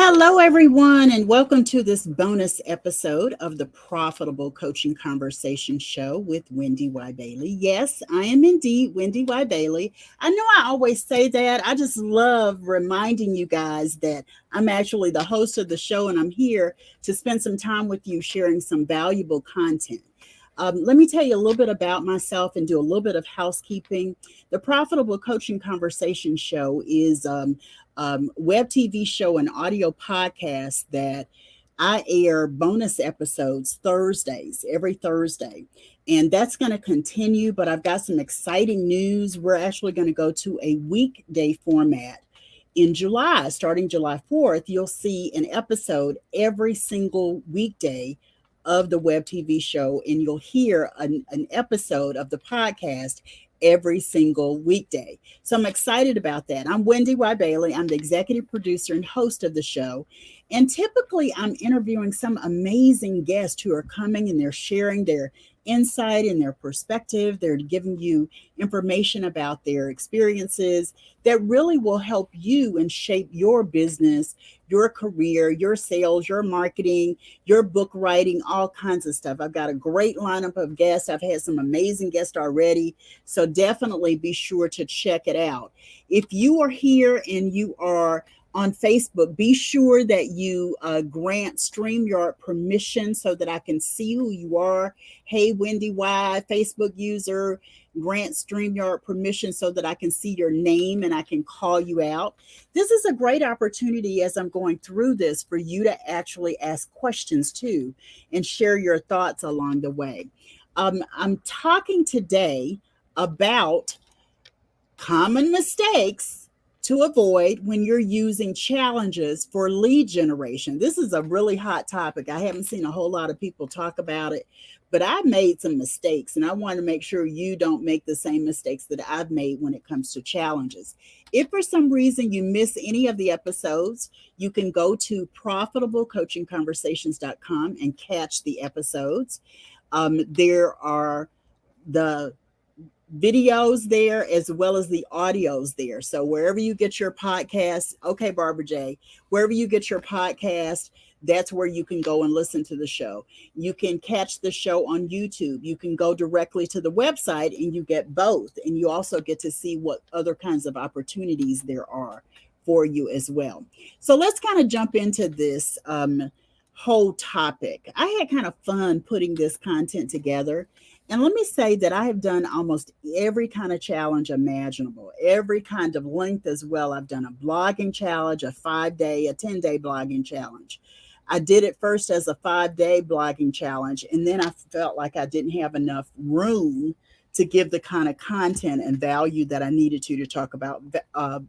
Hello, everyone, and welcome to this bonus episode of the Profitable Coaching Conversation Show with WendyY Bailey. Yes, I am indeed WendyY Bailey. I know I always say that. I just love reminding you guys that I'm actually the host of the show and I'm here to spend some time with you sharing some valuable content. Let me tell you a little bit about myself and do a little bit of housekeeping. The Profitable Coaching Conversation Show is web TV show and audio podcast that I air bonus episodes Thursdays, every Thursday. And that's going to continue, but I've got some exciting news. We're actually going to go to a weekday format in July. Starting July 4th, you'll see an episode every single weekday of the web TV show, and you'll hear an episode of the podcast every single weekday. So I'm excited about that. I'm WendyY Bailey. I'm the executive producer and host of the show. And typically I'm interviewing some amazing guests who are coming and they're sharing their insight and their perspective. They're giving you information about their experiences that really will help you and shape your business, your career, your sales, your marketing, your book writing, all kinds of stuff. I've got a great lineup of guests. I've had some amazing guests already. So definitely be sure to check it out. If you are here and you are on Facebook, be sure that you grant StreamYard permission so that I can see who you are. Hey, WendyY, Facebook user, grant StreamYard permission so that I can see your name and I can call you out. This is a great opportunity as I'm going through this for you to actually ask questions too and share your thoughts along the way. I'm talking today about common mistakes to avoid when you're using challenges for lead generation. This is a really hot topic. I haven't seen a whole lot of people talk about it, but I made some mistakes and I want to make sure you don't make the same mistakes that I've made when it comes to challenges. If for some reason you miss any of the episodes, you can go to profitablecoachingconversations.com and catch the episodes. There are the videos there as well as the audios there. So wherever you get your podcast, okay, Barbara J, wherever you get your podcast, that's where you can go and listen to the show. You can catch the show on YouTube. You can go directly to the website and you get both. And you also get to see what other kinds of opportunities there are for you as well. So let's kind of jump into this whole topic. I had kind of fun putting this content together. And let me say that I have done almost every kind of challenge imaginable, every kind of length as well. I've done a blogging challenge, a 5-day, a 10-day blogging challenge. I did it first as a 5-day blogging challenge, and then I felt like I didn't have enough room to give the kind of content and value that I needed to talk about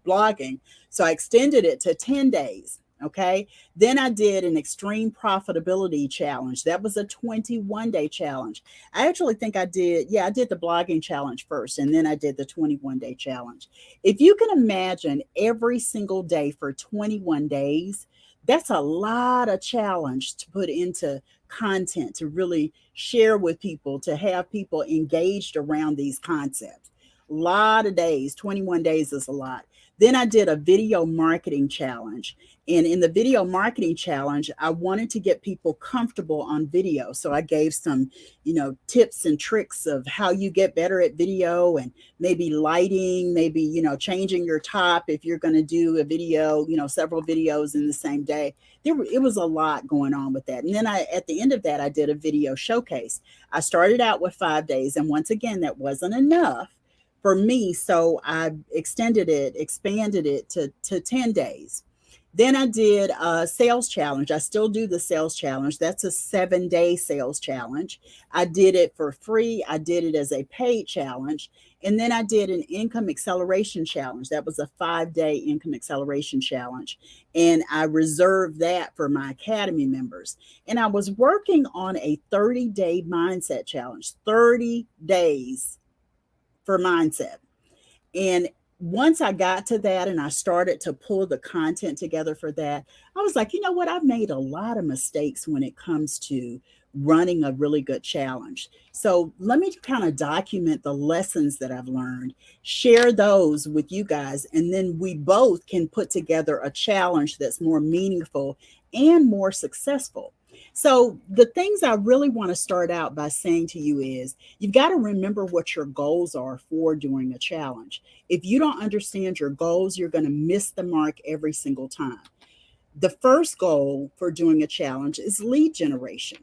blogging. So I extended it to 10 days. Okay. Then I did an extreme profitability challenge. That was a 21-day challenge. I actually think I did the blogging challenge first, and then I did the 21-day challenge. If you can imagine every single day for 21 days, that's a lot of challenge to put into content, to really share with people, to have people engaged around these concepts. A lot of days, 21 days is a lot. Then I did a video marketing challenge. And in the video marketing challenge, I wanted to get people comfortable on video. So I gave some, tips and tricks of how you get better at video, and maybe lighting, maybe, changing your top if you're going to do a video, several videos in the same day. It was a lot going on with that. And then at the end of that, I did a video showcase. I started out with 5 days. And once again, that wasn't enough for me. So I expanded it to 10 days. Then I did a sales challenge. I still do the sales challenge. That's a 7-day sales challenge. I did it for free. I did it as a paid challenge. And then I did an income acceleration challenge. That was a 5-day income acceleration challenge. And I reserved that for my academy members. And I was working on a 30-day mindset challenge, 30 days for mindset. And once I got to that and I started to pull the content together for that, I was like, you know what? I've made a lot of mistakes when it comes to running a really good challenge. So let me kind of document the lessons that I've learned, share those with you guys, and then we both can put together a challenge that's more meaningful and more successful. So, the things I really want to start out by saying to you is you've got to remember what your goals are for doing a challenge. If you don't understand your goals, you're going to miss the mark every single time. The first goal for doing a challenge is lead generation.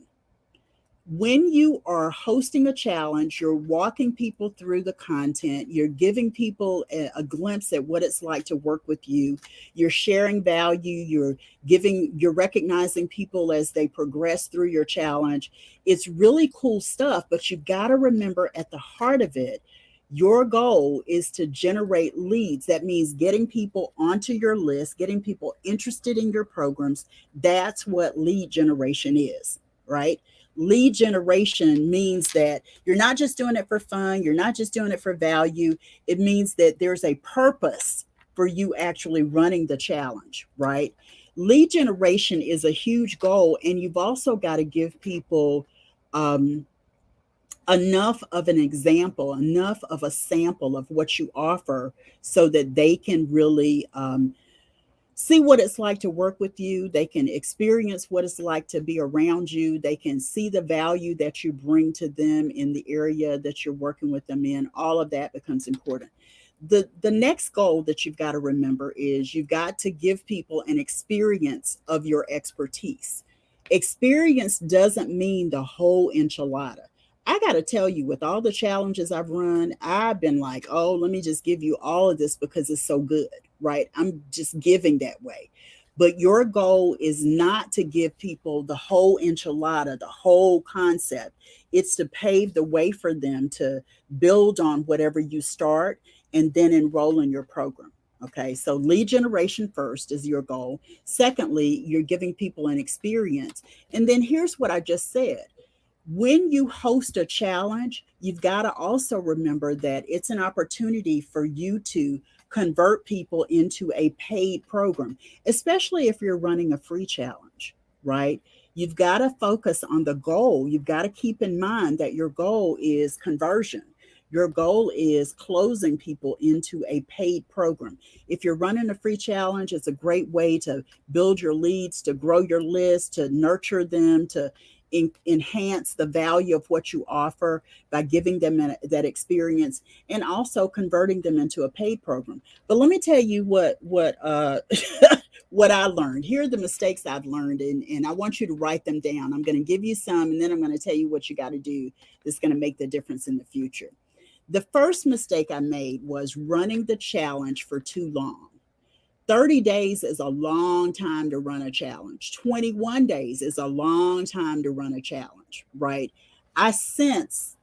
When you are hosting a challenge, you're walking people through the content, you're giving people a glimpse at what it's like to work with you, you're sharing value, you're recognizing people as they progress through your challenge. It's really cool stuff, but you've got to remember at the heart of it, your goal is to generate leads. That means getting people onto your list, getting people interested in your programs. That's what lead generation is, right? Lead generation means that you're not just doing it for fun, you're not just doing it for value. It means that there's a purpose for you actually running the challenge, right? Lead generation is a huge goal, and you've also got to give people um, enough of an example, enough of a sample of what you offer so that they can really see what it's like to work with you. They can experience what it's like to be around you. They can see the value that you bring to them in the area that you're working with them in. All of that becomes important. The next goal that you've got to remember is you've got to give people an experience of your expertise. Experience doesn't mean the whole enchilada. I got to tell you, with all the challenges I've run, I've been like, oh, let me just give you all of this because it's so good, right? I'm just giving that way. But your goal is not to give people the whole enchilada, the whole concept. It's to pave the way for them to build on whatever you start and then enroll in your program. Okay, so lead generation first is your goal. Secondly, you're giving people an experience. And then here's what I just said: when you host a challenge, you've got to also remember that it's an opportunity for you to convert people into a paid program, especially if you're running a free challenge, right? You've got to focus on the goal. You've got to keep in mind that your goal is conversion. Your goal is closing people into a paid program. If you're running a free challenge, it's a great way to build your leads, to grow your list, to nurture them, to enhance the value of what you offer by giving them that experience and also converting them into a paid program. But let me tell you what what I learned. Here are the mistakes I've learned, and I want you to write them down. I'm going to give you some, and then I'm going to tell you what you got to do that's going to make the difference in the future. The first mistake I made was running the challenge for too long. 30 days is a long time to run a challenge. 21 days is a long time to run a challenge, right? I since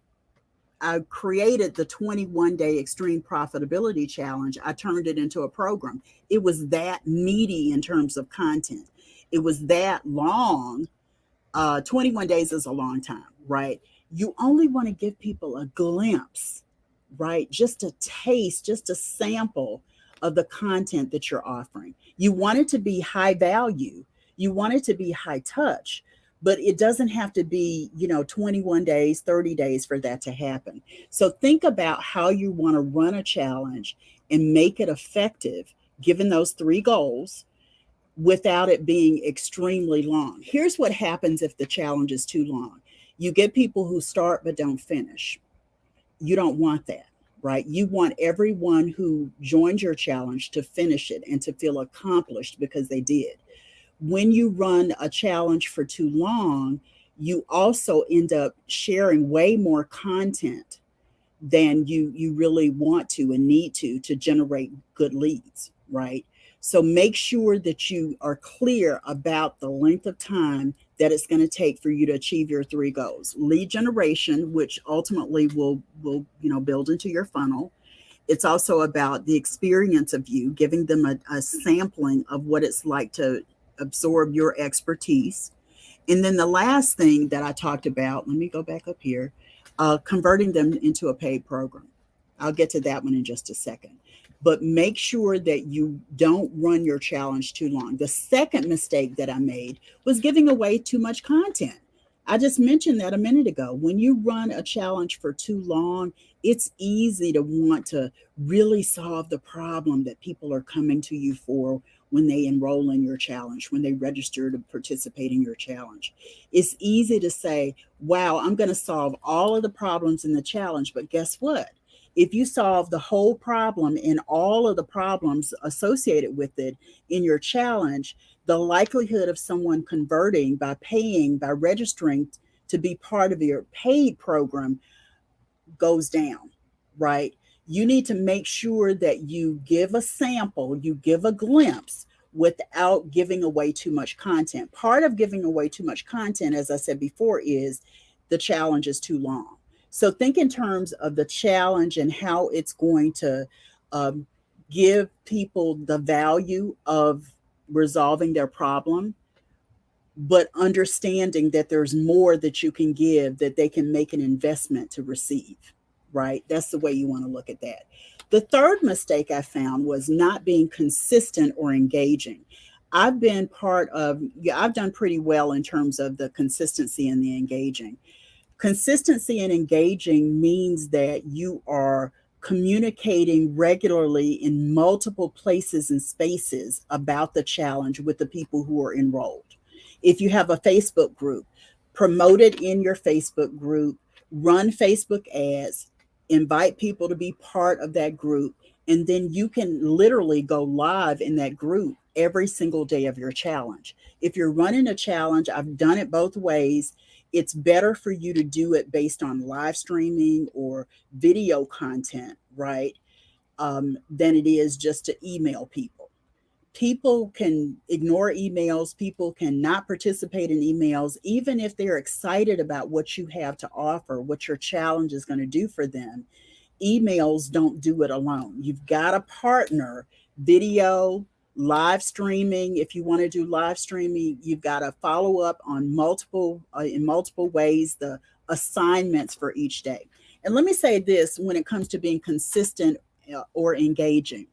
I created the 21-day extreme profitability challenge, I turned it into a program. It was that meaty in terms of content. It was that long. 21 days is a long time, right? You only want to give people a glimpse, right? Just a taste, just a sample of the content that you're offering. You want it to be high value, you want it to be high touch, but it doesn't have to be, 21 days, 30 days for that to happen. So think about how you want to run a challenge and make it effective given those three goals without it being extremely long. Here's what happens if the challenge is too long: you get people who start but don't finish. You don't want that, right? You want everyone who joins your challenge to finish it and to feel accomplished because they did. When you run a challenge for too long, you also end up sharing way more content than you really want to and need to generate good leads, right? So make sure that you are clear about the length of time that it's going to take for you to achieve your three goals: lead generation, which ultimately will build into your funnel. It's also about the experience of you, giving them a sampling of what it's like to absorb your expertise. And then the last thing that I talked about, let me go back up here, converting them into a paid program. I'll get to that one in just a second. But make sure that you don't run your challenge too long. The second mistake that I made was giving away too much content. I just mentioned that a minute ago. When you run a challenge for too long, it's easy to want to really solve the problem that people are coming to you for when they enroll in your challenge, when they register to participate in your challenge. It's easy to say, wow, I'm going to solve all of the problems in the challenge. But guess what? If you solve the whole problem and all of the problems associated with it in your challenge, the likelihood of someone converting by paying, by registering to be part of your paid program goes down, right? You need to make sure that you give a sample, you give a glimpse without giving away too much content. Part of giving away too much content, as I said before, is the challenge is too long. So think in terms of the challenge and how it's going to um, give people the value of resolving their problem, but understanding that there's more that you can give, that they can make an investment to receive, right? That's the way you want to look at that. The third mistake I found was not being consistent or engaging. I've been part of, yeah, I've done pretty well in terms of the consistency and the engaging. Consistency and engaging means that you are communicating regularly in multiple places and spaces about the challenge with the people who are enrolled. If you have a Facebook group, promote it in your Facebook group, run Facebook ads, invite people to be part of that group, and then you can literally go live in that group every single day of your challenge. If you're running a challenge, I've done it both ways. It's better for you to do it based on live streaming or video content, right? Than it is just to email people. People can ignore emails, people can not participate in emails, even if they're excited about what you have to offer, what your challenge is going to do for them. Emails don't do it alone. You've got to partner video, live streaming. If you want to do live streaming, you've got to follow up on multiple in multiple ways the assignments for each day. And let me say this when it comes to being consistent or engaging.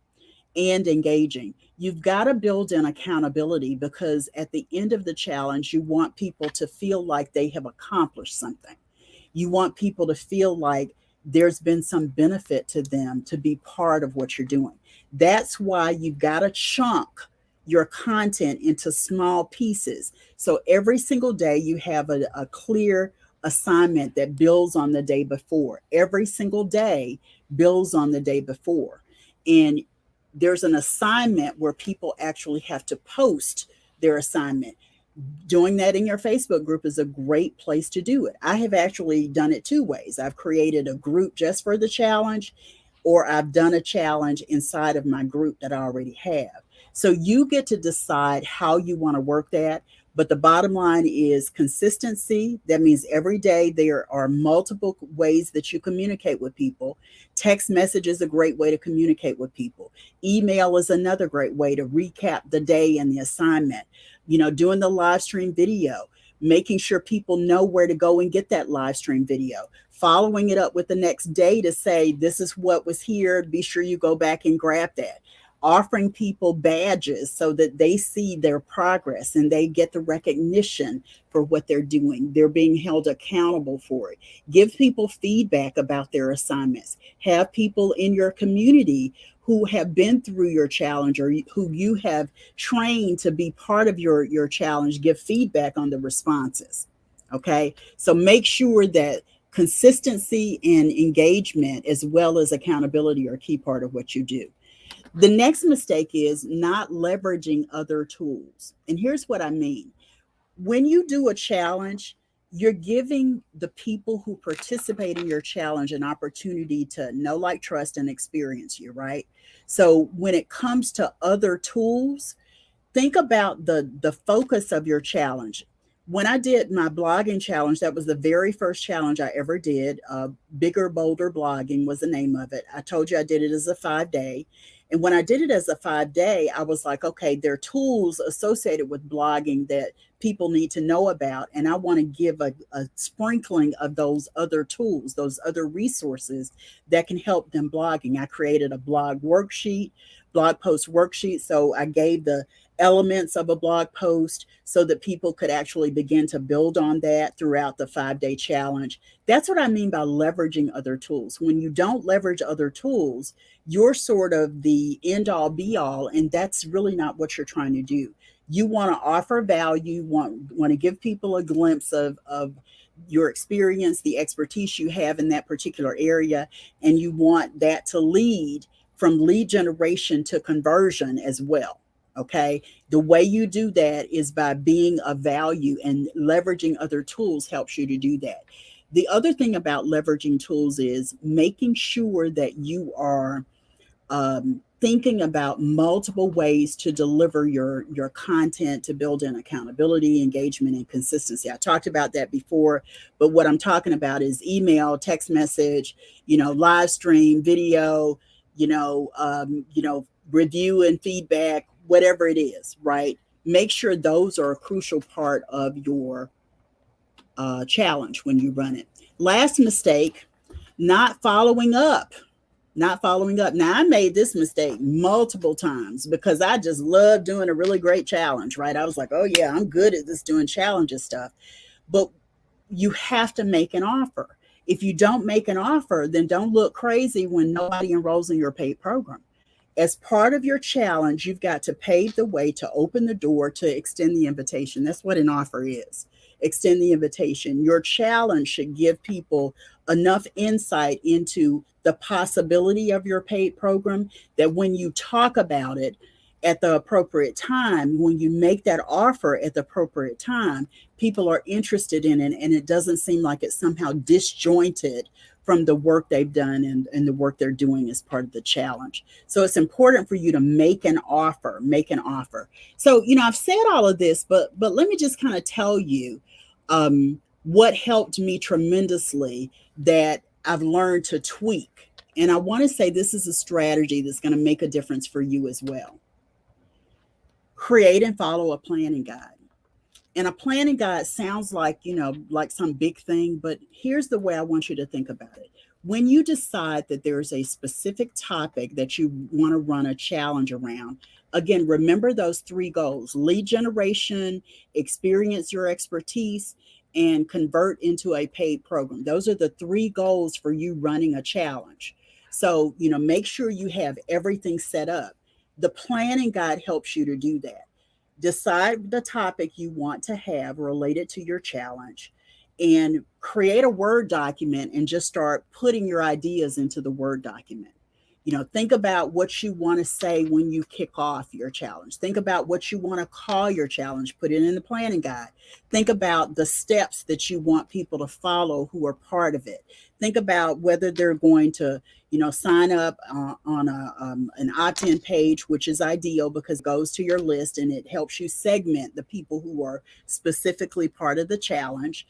You've got to build in accountability because at the end of the challenge, you want people to feel like they have accomplished something. You want people to feel like there's been some benefit to them to be part of what you're doing. That's why you've got to chunk your content into small pieces. So every single day you have a clear assignment that builds on the day before. Every single day builds on the day before. And there's an assignment where people actually have to post their assignment. Doing that in your Facebook group is a great place to do it. I have actually done it two ways. I've created a group just for the challenge, or I've done a challenge inside of my group that I already have. So you get to decide how you want to work that. But the bottom line is consistency. That means every day there are multiple ways that you communicate with people. Text message is a great way to communicate with people. Email is another great way to recap the day and the assignment. Doing the live stream video, making sure people know where to go and get that live stream video, following it up with the next day to say, this is what was here. Be sure you go back and grab that. Offering people badges so that they see their progress and they get the recognition for what they're doing. They're being held accountable for it. Give people feedback about their assignments. Have people in your community who have been through your challenge or who you have trained to be part of your challenge give feedback on the responses. Okay, so make sure that consistency and engagement as well as accountability are a key part of what you do. The next mistake is not leveraging other tools. And here's what I mean. When you do a challenge, you're giving the people who participate in your challenge an opportunity to know, like, trust, and experience you, right? So when it comes to other tools, think about the focus of your challenge. When I did my blogging challenge, that was the very first challenge I ever did. Bigger, bolder blogging was the name of it. I told you I did it as a 5 day. And when I did it as a 5 day, I was like, okay, there are tools associated with blogging that people need to know about. And I want to give a sprinkling of those other tools, those other resources that can help them blogging. I created a blog post worksheet. So I gave the elements of a blog post so that people could actually begin to build on that throughout the 5-day challenge. That's what I mean by leveraging other tools. When you don't leverage other tools, you're sort of the end all be all, and that's really not what you're trying to do. You want to offer value, want to give people a glimpse of your experience, the expertise you have in that particular area, and you want that to lead from lead generation to conversion as well. Okay. The way you do that is by being of value, and leveraging other tools helps you to do that. The other thing about leveraging tools is making sure that you are thinking about multiple ways to deliver your content to build in accountability, engagement, and consistency. I talked about that before, but what I'm talking about is email, text message, live stream, video, review and feedback, whatever it is, right? Make sure those are a crucial part of your challenge when you run it. Last mistake, not following up. Not following up. Now, I made this mistake multiple times because I just love doing a really great challenge, right? I was like, oh, yeah, I'm good at this doing challenges stuff. But you have to make an offer. If you don't make an offer, then don't look crazy when nobody enrolls in your paid program. As part of your challenge, you've got to pave the way to open the door to extend the invitation. That's what an offer is. Extend the invitation. Your challenge should give people enough insight into the possibility of your paid program that when you talk about it at the appropriate time, when you make that offer at the appropriate time, people are interested in it, and it doesn't seem like it's somehow disjointed from the work they've done and the work they're doing as part of the challenge. So it's important for you to make an offer, make an offer. So, I've said all of this, but let me just kind of tell you what helped me tremendously that I've learned to tweak. And I want to say this is a strategy that's going to make a difference for you as well. Create and follow a planning guide. And a planning guide sounds like, like some big thing, but here's the way I want you to think about it. When you decide that there's a specific topic that you want to run a challenge around, again, remember those 3 goals: lead generation, experience your expertise, and convert into a paid program. Those are the 3 goals for you running a challenge. So, make sure you have everything set up. The planning guide helps you to do that. Decide the topic you want to have related to your challenge, and create a Word document and just start putting your ideas into the Word document. Think about what you want to say when you kick off your challenge. Think about what you want to call your challenge. Put it in the planning guide. Think about the steps that you want people to follow who are part of it. Think about whether they're going to, sign up on an opt-in page, which is ideal because it goes to your list and it helps you segment the people who are specifically part of the challenge.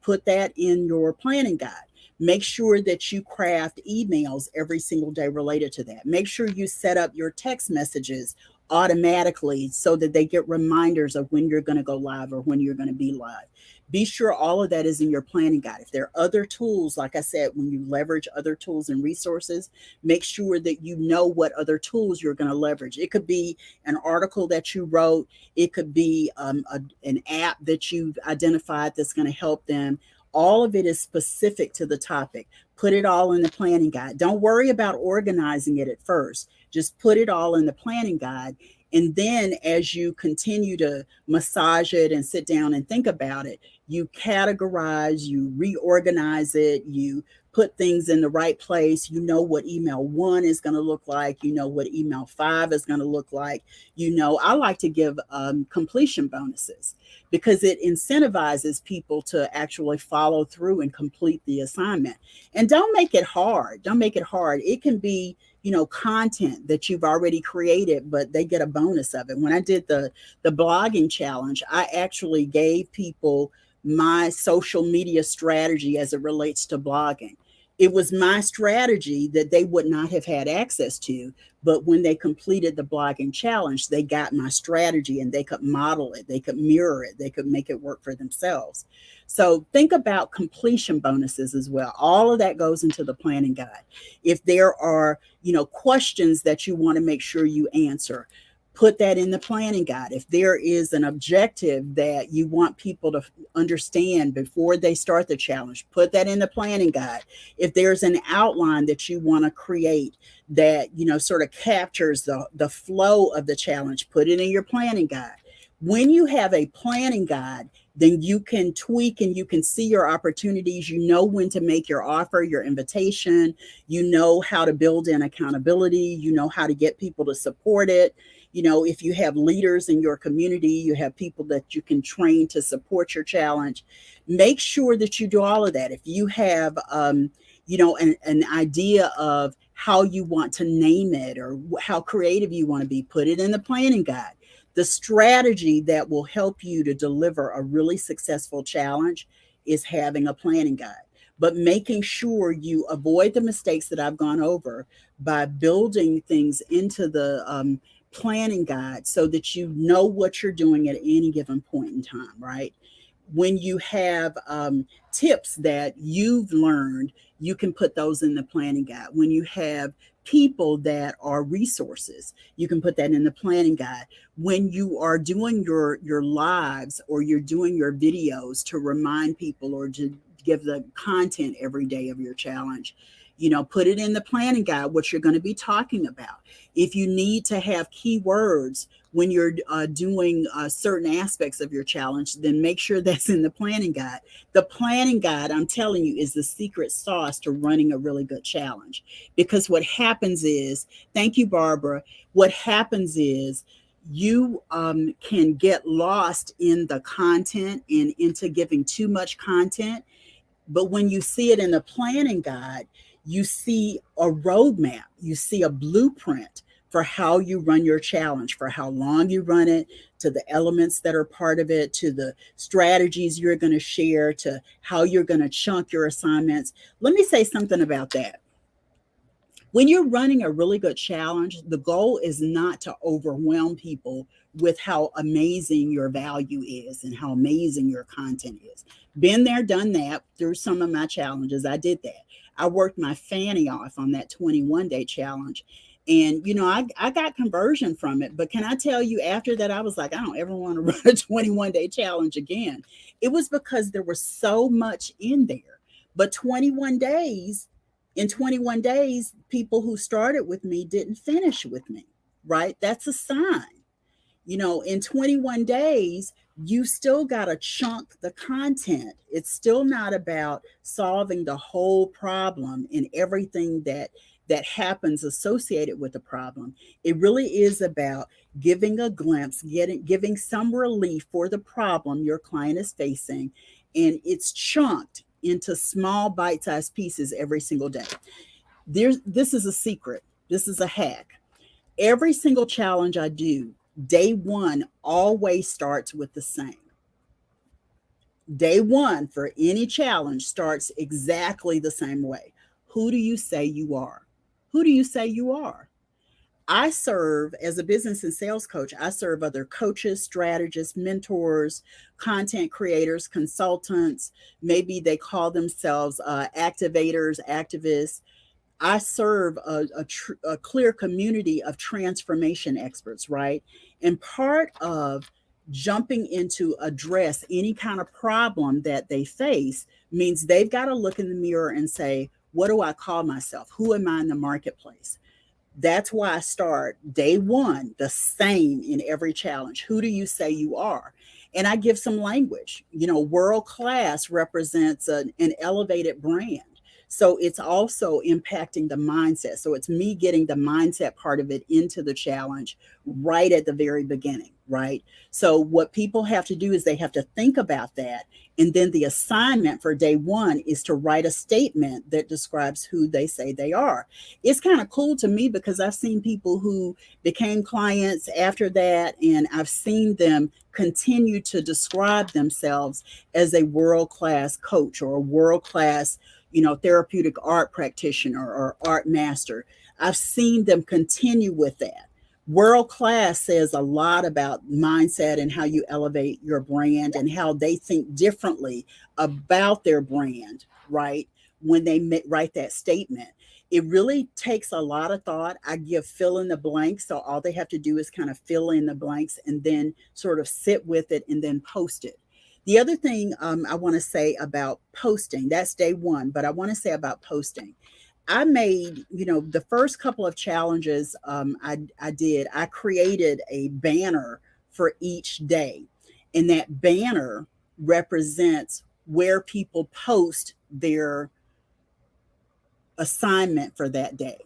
Put that in your planning guide. Make sure that you craft emails every single day related to that. Make sure you set up your text messages automatically so that they get reminders of when you're going to go live or when you're going to be live. Be sure all of that is in your planning guide. If there are other tools, like I said, when you leverage other tools and resources, make sure that you know what other tools you're going to leverage. It could be an article that you wrote. It could be an app that you've identified that's going to help them. All of it is specific to the topic. Put it all in the planning guide. Don't worry about organizing it at first. Just put it all in the planning guide. And then as you continue to massage it and sit down and think about it, you categorize, you reorganize it, you put things in the right place. You know what email 1 is going to look like. You know what email 5 is going to look like. I like to give completion bonuses because it incentivizes people to actually follow through and complete the assignment. And don't make it hard. Don't make it hard. It can be, content that you've already created, but they get a bonus of it. When I did the blogging challenge, I actually gave people my social media strategy as it relates to blogging. It was my strategy that they would not have had access to, but when they completed the blogging challenge, they got my strategy and they could model it, they could mirror it, they could make it work for themselves. So think about completion bonuses as well. All of that goes into the planning guide. If there are, questions that you want to make sure you answer, put that in the planning guide. If there is an objective that you want people to understand before they start the challenge, put that in the planning guide. If there's an outline that you want to create that, sort of captures the flow of the challenge, put it in your planning guide. When you have a planning guide, then you can tweak and you can see your opportunities. You know when to make your offer, your invitation. You know how to build in accountability. You know how to get people to support it. If you have leaders in your community, you have people that you can train to support your challenge. Make sure that you do all of that. If you have, an idea of how you want to name it or how creative you want to be, put it in the planning guide. The strategy that will help you to deliver a really successful challenge is having a planning guide, but making sure you avoid the mistakes that I've gone over by building things into the planning guide so that you know what you're doing at any given point in time, right? When you have tips that you've learned, you can put those in the planning guide. When you have people that are resources, you can put that in the planning guide. When you are doing your lives or you're doing your videos to remind people or to give the content every day of your challenge, put it in the planning guide what you're going to be talking about. If you need to have keywords when you're doing certain aspects of your challenge, then make sure that's in the planning guide. The planning guide, I'm telling you, is the secret sauce to running a really good challenge. Because what happens is, thank you, Barbara, what happens is you can get lost in the content and into giving too much content. But when you see it in the planning guide, you see a roadmap, you see a blueprint for how you run your challenge, for how long you run it, to the elements that are part of it, to the strategies you're going to share, to how you're going to chunk your assignments. Let me say something about that. When you're running a really good challenge, the goal is not to overwhelm people with how amazing your value is and how amazing your content is. Been there, done that through some of my challenges. I did that. I worked my fanny off on that 21-day challenge. And, I got conversion from it. But can I tell you, after that, I was like, I don't ever want to run a 21-day challenge again. It was because there was so much in there. But in 21 days, people who started with me didn't finish with me, right? That's a sign. In 21 days, you still got to chunk the content. It's still not about solving the whole problem and everything that happens associated with the problem. It really is about giving a glimpse, giving some relief for the problem your client is facing, and it's chunked into small bite-sized pieces every single day. This is a secret. This is a hack. Every single challenge I do, day one always starts with the same. Day one for any challenge starts exactly the same way. Who do you say you are? Who do you say you are? I serve as a business and sales coach. I serve other coaches, strategists, mentors, content creators, consultants. Maybe they call themselves activators, activists. I serve a clear community of transformation experts, right? And part of jumping into address any kind of problem that they face means they've got to look in the mirror and say, what do I call myself? Who am I in the marketplace? That's why I start day one the same in every challenge. Who do you say you are? And I give some language. World class represents an elevated brand. So it's also impacting the mindset. So it's me getting the mindset part of it into the challenge right at the very beginning, right? So what people have to do is they have to think about that. And then the assignment for day one is to write a statement that describes who they say they are. It's kind of cool to me because I've seen people who became clients after that, and I've seen them continue to describe themselves as a world-class coach or a world-class therapeutic art practitioner or art master. I've seen them continue with that. World class says a lot about mindset and how you elevate your brand and how they think differently about their brand, right? When they write that statement. It really takes a lot of thought. I give fill in the blanks. So all they have to do is kind of fill in the blanks and then sort of sit with it and then post it. The other thing I want to say about posting, that's day one, but I want to say about posting. I made, the first couple of challenges I did, I created a banner for each day. And that banner represents where people post their assignment for that day.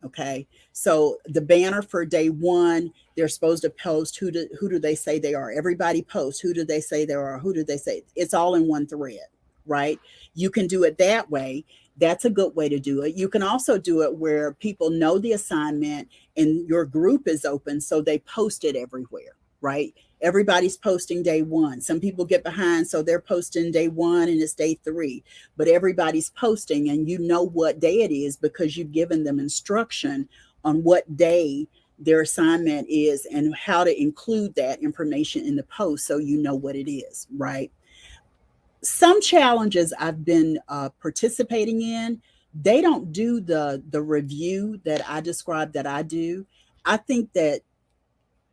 Okay. So the banner for day one, they're supposed to post who do they say they are? Everybody posts. Who do they say they are? Who do they say? It's all in one thread, right? You can do it that way. That's a good way to do it. You can also do it where people know the assignment and your group is open, so they post it everywhere, right? Everybody's posting day one. Some people get behind, so they're posting day one and it's day three, but everybody's posting and you know what day it is because you've given them instruction on what day their assignment is and how to include that information in the post so you know what it is, right? Some challenges I've been participating in, they don't do the review that I described that I do. I think that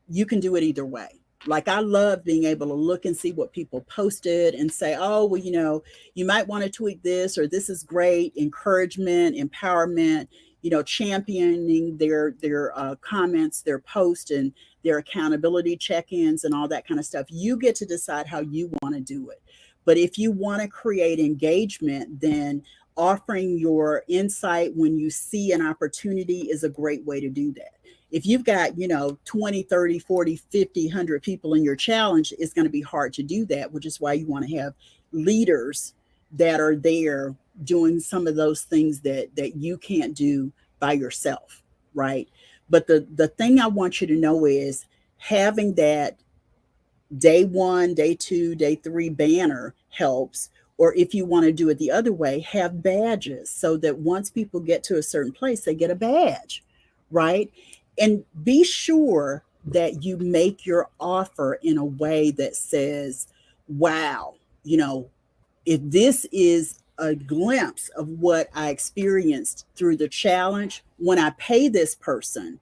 you can do it either way. Like I love being able to look and see what people posted and say, oh, well, you might want to tweak this or this is great, encouragement, empowerment, championing their comments, their posts, and their accountability check-ins and all that kind of stuff. You get to decide how you want to do it. But if you want to create engagement, then offering your insight when you see an opportunity is a great way to do that. If you've got 20, 30, 40, 50, 100 people in your challenge, it's going to be hard to do that, which is why you want to have leaders that are there doing some of those things that you can't do by yourself, right? But the thing I want you to know is having that day one, day two, day three banner helps. Or if you want to do it the other way, have badges so that once people get to a certain place, they get a badge, right? And be sure that you make your offer in a way that says, wow, if this is a glimpse of what I experienced through the challenge, when I pay this person,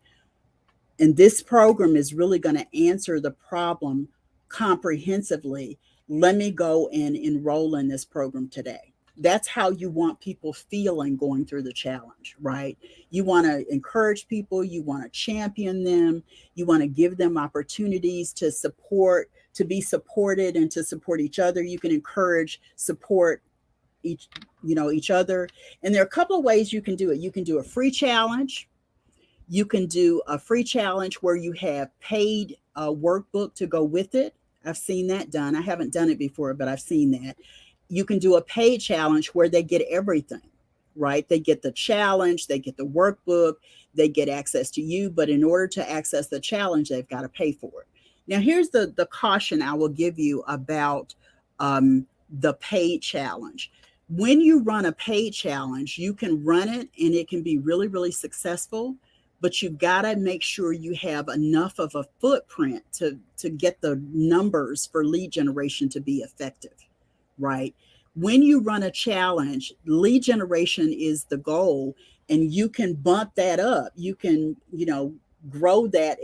and this program is really going to answer the problem comprehensively, let me go and enroll in this program today. That's how you want people feeling going through the challenge, right? You want to encourage people, you want to champion them, you want to give them opportunities to support, to be supported and to support each other. You can encourage, support each other. And there are a couple of ways you can do it. You can do a free challenge. You can do a free challenge where you have paid workbook to go with it. I've seen that done. I haven't done it before, but I've seen that. You can do a paid challenge where they get everything, right? They get the challenge, they get the workbook, they get access to you. But in order to access the challenge, they've got to pay for it. Now, here's the caution I will give you about the paid challenge. When you run a paid challenge, you can run it and it can be really, really successful, but you've got to make sure you have enough of a footprint to get the numbers for lead generation to be effective, right? When you run a challenge, lead generation is the goal, and you can bump that up. You can, grow that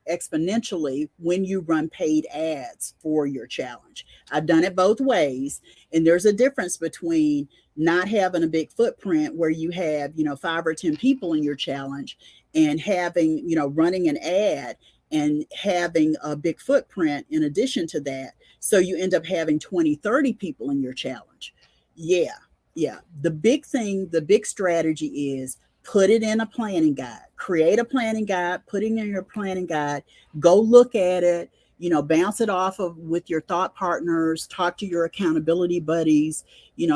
exponentially when you run paid ads for your challenge. I've done it both ways, and there's a difference between not having a big footprint where you have, 5 or 10 people in your challenge and having, running an ad and having a big footprint in addition to that. So you end up having 20, 30 people in your challenge. Yeah. Yeah. The big thing, the big strategy is put it in a planning guide, create a planning guide, put it in your planning guide, go look at it, bounce it off of with your thought partners, talk to your accountability buddies,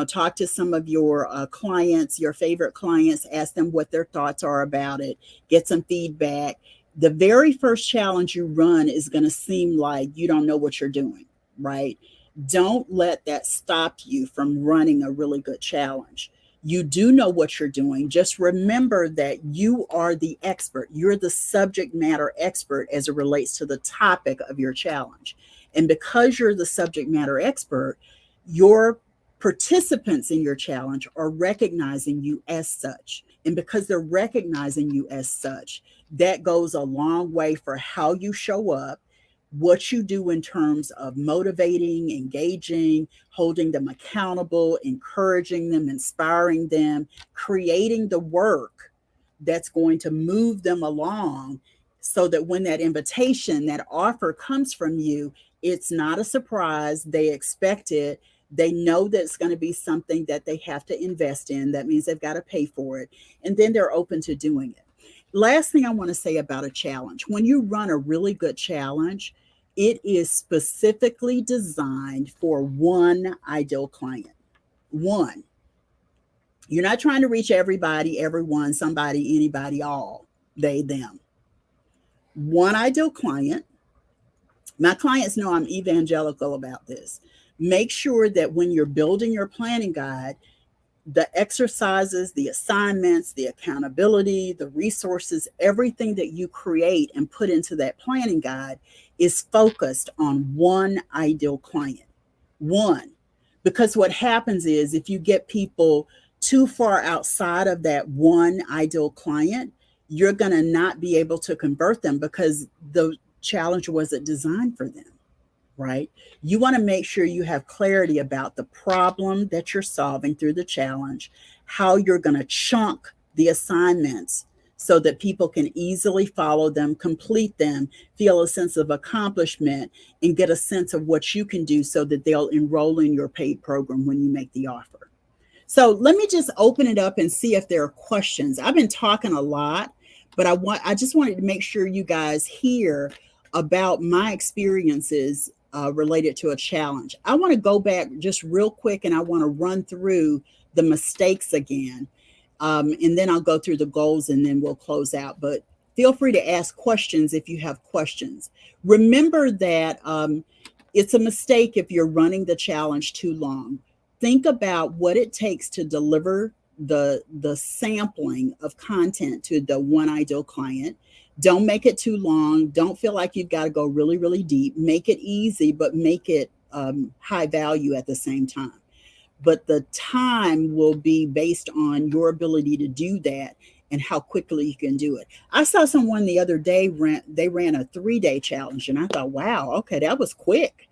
talk to some of your clients, your favorite clients, ask them what their thoughts are about it, get some feedback. The very first challenge you run is going to seem like you don't know what you're doing, right? Don't let that stop you from running a really good challenge. You do know what you're doing. Just remember that you are the expert. You're the subject matter expert as it relates to the topic of your challenge. And because you're the subject matter expert, your participants in your challenge are recognizing you as such. And because they're recognizing you as such, that goes a long way for how you show up, what you do in terms of motivating, engaging, holding them accountable, encouraging them, inspiring them, creating the work that's going to move them along so that when that invitation, that offer comes from you, it's not a surprise. They expect it. They know that it's going to be something that they have to invest in. That means they've got to pay for it. And then they're open to doing it. Last thing I want to say about a challenge, when you run a really good challenge, it is specifically designed for one ideal client. One. You're not trying to reach everybody, everyone, somebody, anybody, all, they, them. One ideal client. My clients know I'm evangelical about this. Make sure that when you're building your planning guide, the exercises, the assignments, the accountability, the resources, everything that you create and put into that planning guide is focused on one ideal client. One. Because what happens is if you get people too far outside of that one ideal client, you're going to not be able to convert them because the challenge wasn't designed for them, right? You want to make sure you have clarity about the problem that you're solving through the challenge, how you're going to chunk the assignments so that people can easily follow them, complete them, feel a sense of accomplishment, and get a sense of what you can do so that they'll enroll in your paid program when you make the offer. So let me just open it up and see if there are questions. I've been talking a lot, but I just wanted to make sure you guys hear about my experiences related to a challenge. I want to go back just real quick and I want to run through the mistakes again. And then I'll go through the goals and then we'll close out. But feel free to ask questions if you have questions. Remember that it's a mistake if you're running the challenge too long. Think about what it takes to deliver the sampling of content to the one ideal client. Don't make it too long. Don't feel like you've got to go really, really deep. Make it easy, but make it high value at the same time. But the time will be based on your ability to do that and how quickly you can do it. I saw someone the other day they ran a 3-day challenge, and I thought, wow, okay, that was quick.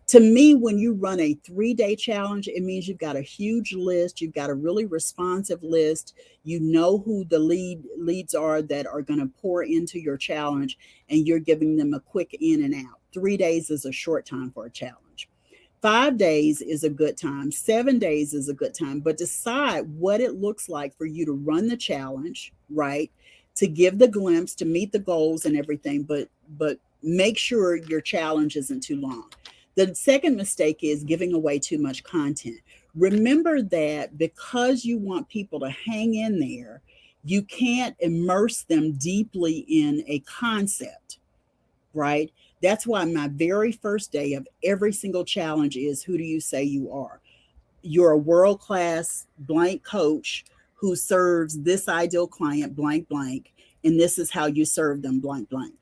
To me, when you run a 3-day challenge, it means you've got a huge list. You've got a really responsive list. You know who the leads are that are going to pour into your challenge, and you're giving them a quick in and out. 3 days is a short time for a challenge. 5 days is a good time. 7 days is a good time, but decide what it looks like for you to run the challenge, right? To give the glimpse, to meet the goals and everything, but make sure your challenge isn't too long. The second mistake is giving away too much content. Remember that because you want people to hang in there, you can't immerse them deeply in a concept, right? That's why my very first day of every single challenge is, who do you say you are? You're a world-class blank coach who serves this ideal client blank blank, and this is how you serve them blank blank.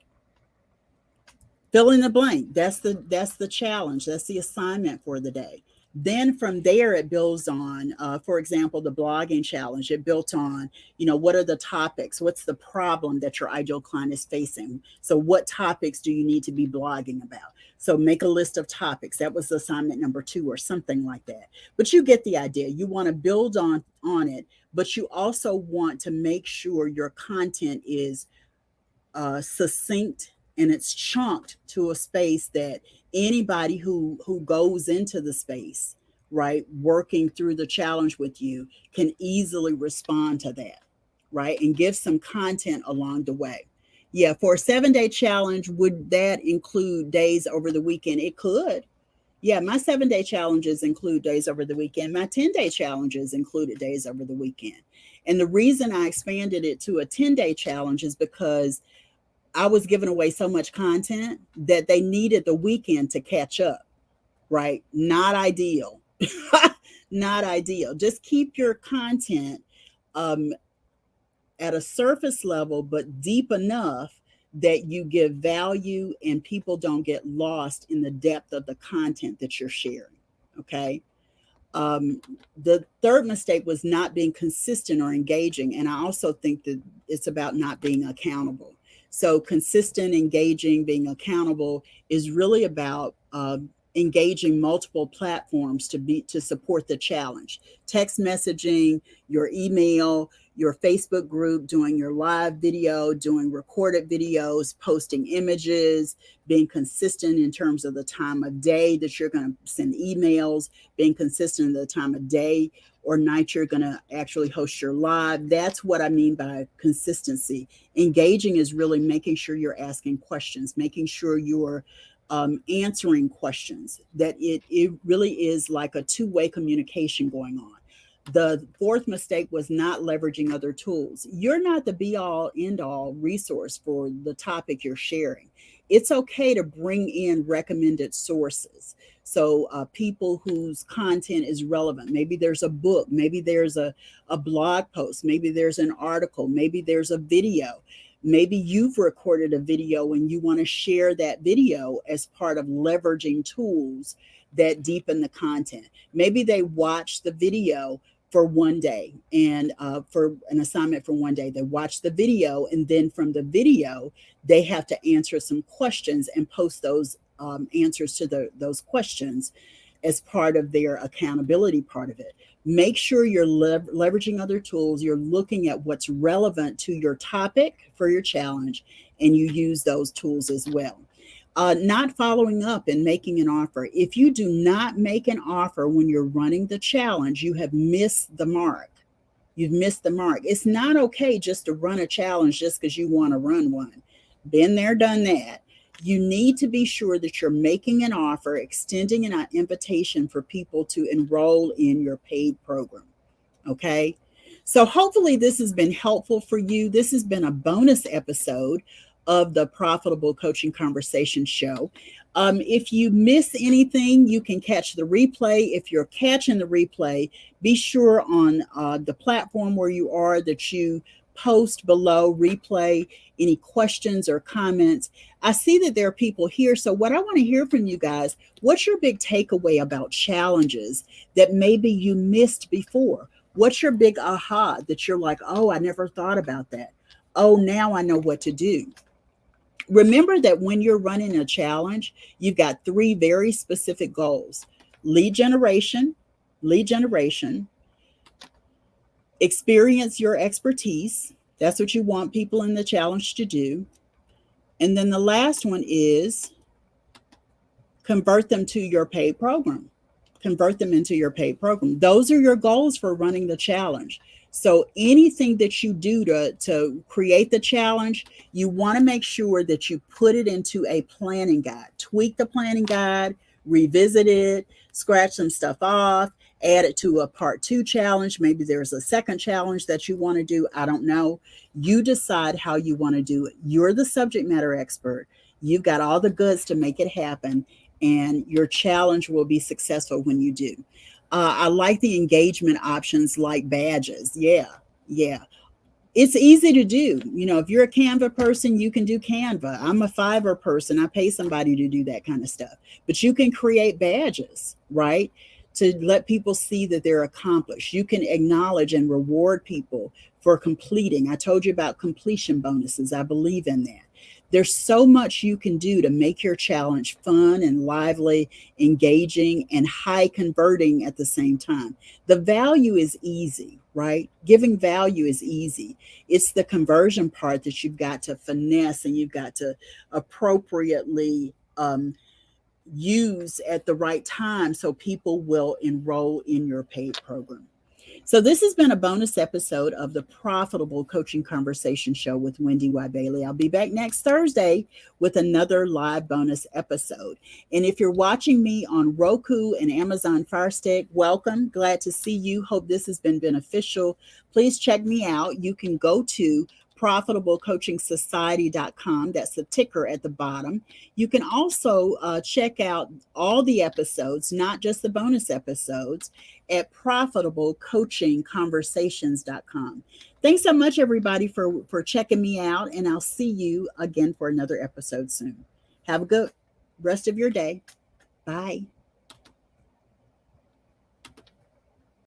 Fill in the blank. That's the challenge. That's the assignment for the day. Then from there, it builds on, for example, the blogging challenge. It built on, what are the topics? What's the problem that your ideal client is facing? So what topics do you need to be blogging about? So make a list of topics. That was assignment number 2 or something like that. But you get the idea. You want to build on it, but you also want to make sure your content is succinct and it's chunked to a space that anybody who goes into the space, right, working through the challenge with you can easily respond to that, right, and give some content along the way. Yeah, for a 7-day challenge, would that include days over the weekend? It could. Yeah, my 7-day challenges include days over the weekend. My 10-day challenges included days over the weekend. And the reason I expanded it to a 10-day challenge is because I was giving away so much content that they needed the weekend to catch up, right? Not ideal. Not ideal. Just keep your content at a surface level, but deep enough that you give value and people don't get lost in the depth of the content that you're sharing. Okay. Um, the third mistake was not being consistent or engaging. And I also think that it's about not being accountable. So, consistent, engaging, being accountable is really about engaging multiple platforms to support the challenge. Text messaging, your email, your Facebook group, doing your live video, doing recorded videos, posting images, being consistent in terms of the time of day that you're going to send emails, being consistent in the time of day or night you're going to actually host your live. That's what I mean by consistency. Engaging is really making sure you're asking questions, making sure you're answering questions, that it really is like a two-way communication going on. The fourth mistake was not leveraging other tools. You're not the be all end all resource for the topic you're sharing. It's okay to bring in recommended sources. So, people whose content is relevant. Maybe there's a book, maybe there's a blog post, maybe there's an article, maybe there's a video. Maybe you've recorded a video and you want to share that video as part of leveraging tools that deepen the content. Maybe they watch the video for one day and for an assignment for one day. They watch the video, and then from the video, they have to answer some questions and post those answers to those questions as part of their accountability part of it. Make sure you're leveraging other tools. You're looking at what's relevant to your topic for your challenge, and you use those tools as well. Not following up and making an offer. If you do not make an offer when you're running the challenge, you have missed the mark. You've missed the mark. It's not okay just to run a challenge just because you want to run one. Been there, done that. You need to be sure that you're making an offer, extending an invitation for people to enroll in your paid program. Okay. So hopefully this has been helpful for you. This has been a bonus episode of the Profitable Coaching Conversation Show. If you miss anything, you can catch the replay. If you're catching the replay, be sure on the platform where you are that you post below replay any questions or comments. I see that there are people here. So what I want to hear from you guys, what's your big takeaway about challenges that maybe you missed before? What's your big aha that you're like, oh, I never thought about that. Oh, now I know what to do. Remember that when you're running a challenge, you've got three very specific goals: lead generation, experience your expertise. That's what you want people in the challenge to do. And then the last one is convert them to your paid program. Convert them into your paid program. Those are your goals for running the challenge. So anything that you do to create the challenge, you want to make sure that you put it into a planning guide. Tweak the planning guide, revisit it, scratch some stuff off, add it to a part 2 challenge. Maybe there's a second challenge that you want to do. I don't know. You decide how you want to do it. You're the subject matter expert. You've got all the goods to make it happen, and your challenge will be successful when you do. I like the engagement options like badges. Yeah. It's easy to do. You know, if you're a Canva person, you can do Canva. I'm a Fiverr person. I pay somebody to do that kind of stuff. But you can create badges, right? To let people see that they're accomplished. You can acknowledge and reward people for completing. I told you about completion bonuses. I believe in that. There's so much you can do to make your challenge fun and lively, engaging, and high converting at the same time. The value is easy, right? Giving value is easy. It's the conversion part that you've got to finesse and you've got to appropriately use at the right time so people will enroll in your paid program. So this has been a bonus episode of the Profitable Coaching Conversation Show with WendyY Bailey. I'll be back next Thursday with another live bonus episode. And if you're watching me on Roku and Amazon Fire Stick, welcome. Glad to see you. Hope this has been beneficial. Please check me out. You can go to profitablecoachingsociety.com. That's the ticker at the bottom. You can also check out all the episodes, not just the bonus episodes, at profitablecoachingconversations.com. Thanks so much, everybody, for checking me out, and I'll see you again for another episode soon. Have a good rest of your day. Bye.